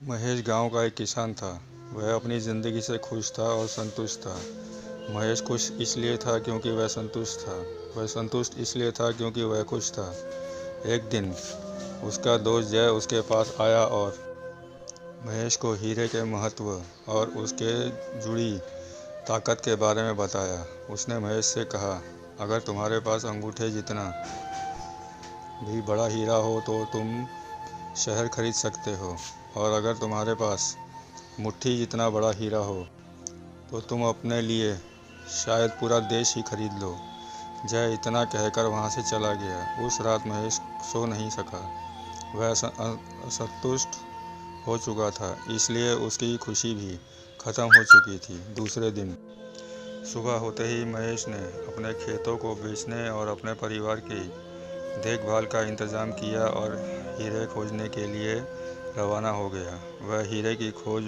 महेश गांव का एक किसान था। वह अपनी ज़िंदगी से खुश था और संतुष्ट था। महेश खुश इसलिए था क्योंकि वह संतुष्ट था। वह संतुष्ट इसलिए था क्योंकि वह खुश था। एक दिन उसका दोस्त जय उसके पास आया और महेश को हीरे के महत्व और उसके जुड़ी ताकत के बारे में बताया। उसने महेश से कहा, अगर तुम्हारे पास अंगूठे जितना भी बड़ा हीरा हो तो तुम शहर खरीद सकते हो, और अगर तुम्हारे पास मुट्ठी जितना बड़ा हीरा हो तो तुम अपने लिए शायद पूरा देश ही खरीद लो। जय इतना कहकर वहाँ से चला गया। उस रात महेश सो नहीं सका। वह असंतुष्ट हो चुका था, इसलिए उसकी खुशी भी खत्म हो चुकी थी। दूसरे दिन सुबह होते ही महेश ने अपने खेतों को बेचने और अपने परिवार की देखभाल का इंतज़ाम किया और हीरे खोजने के लिए रवाना हो गया। वह हीरे की खोज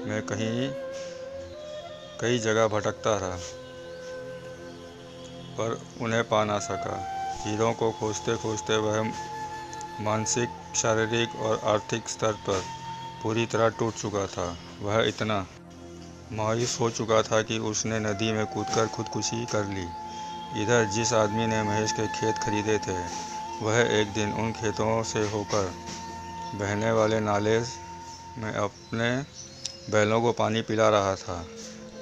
में कई जगह भटकता रहा, पर उन्हें पा ना सका। हीरों को खोजते खोजते वह मानसिक, शारीरिक और आर्थिक स्तर पर पूरी तरह टूट चुका था। वह इतना मायूस हो चुका था कि उसने नदी में कूदकर खुदकुशी कर ली। इधर जिस आदमी ने महेश के खेत खरीदे थे, वह एक दिन उन खेतों से होकर बहने वाले नाले में अपने बैलों को पानी पिला रहा था।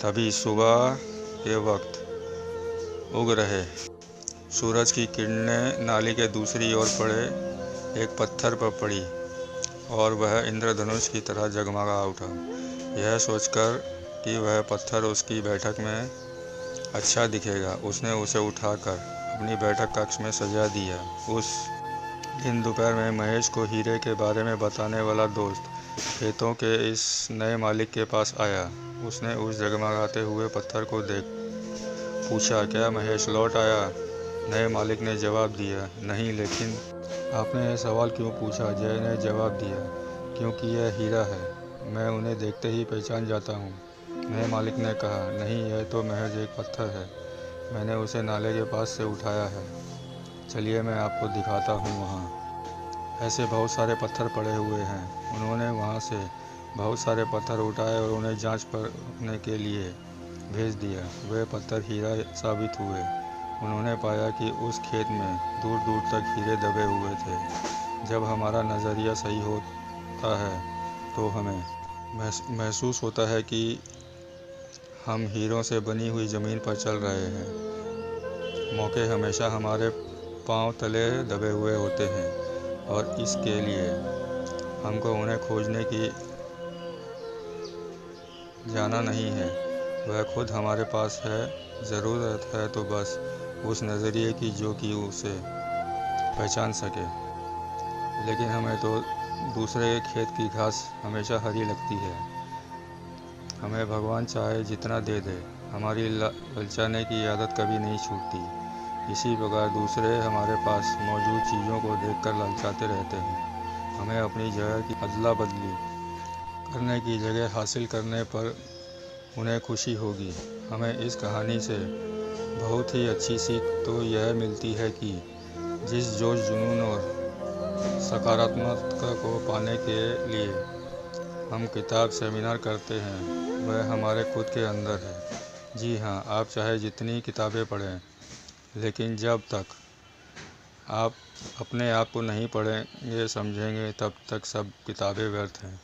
तभी सुबह के वक्त उग रहे सूरज की किरणें नाली के दूसरी ओर पड़े एक पत्थर पर पड़ी और वह इंद्रधनुष की तरह जगमगा उठा। यह सोचकर कि वह पत्थर उसकी बैठक में अच्छा दिखेगा, उसने उसे उठाकर अपनी बैठक कक्ष में सजा दिया। उस दिन दोपहर में महेश को हीरे के बारे में बताने वाला दोस्त खेतों के इस नए मालिक के पास आया। उसने उस जगमगाते हुए पत्थर को देख पूछा, क्या महेश लौट आया? नए मालिक ने जवाब दिया, नहीं, लेकिन आपने यह सवाल क्यों पूछा? जय ने जवाब दिया, क्योंकि यह हीरा है, मैं उन्हें देखते ही पहचान जाता हूँ। नए मालिक ने कहा, नहीं, यह तो महज एक पत्थर है, मैंने उसे नाले के पास से उठाया है। चलिए मैं आपको दिखाता हूँ। वहाँ ऐसे बहुत सारे पत्थर पड़े हुए हैं। उन्होंने वहाँ से बहुत सारे पत्थर उठाए और उन्हें जांच करने के लिए भेज दिया। वे पत्थर हीरा साबित हुए। उन्होंने पाया कि उस खेत में दूर दूर तक हीरे दबे हुए थे। जब हमारा नज़रिया सही होता है तो हमें महसूस होता है कि हम हीरों से बनी हुई ज़मीन पर चल रहे हैं। मौके हमेशा हमारे पांव तले दबे हुए होते हैं, और इसके लिए हमको उन्हें खोजने की जाना नहीं है, वह खुद हमारे पास है। ज़रूरत है तो बस उस नज़रिए की जो कि उसे पहचान सके। लेकिन हमें तो दूसरे के खेत की घास हमेशा हरी लगती है। हमें भगवान चाहे जितना दे दे, हमारी ललचाने की आदत कभी नहीं छूटती। इसी प्रकार दूसरे हमारे पास मौजूद चीज़ों को देखकर ललचाते रहते हैं। हमें अपनी जगह की अदला बदली करने की जगह हासिल करने पर उन्हें खुशी होगी। हमें इस कहानी से बहुत ही अच्छी सीख तो यह मिलती है कि जिस जोश, जुनून और सकारात्मकता को पाने के लिए हम किताब, सेमिनार करते हैं, वह हमारे खुद के अंदर है। जी हाँ, आप चाहे जितनी किताबें पढ़ें, लेकिन जब तक आप अपने आप को नहीं पढ़ेंगे, समझेंगे, तब तक सब किताबें व्यर्थ हैं।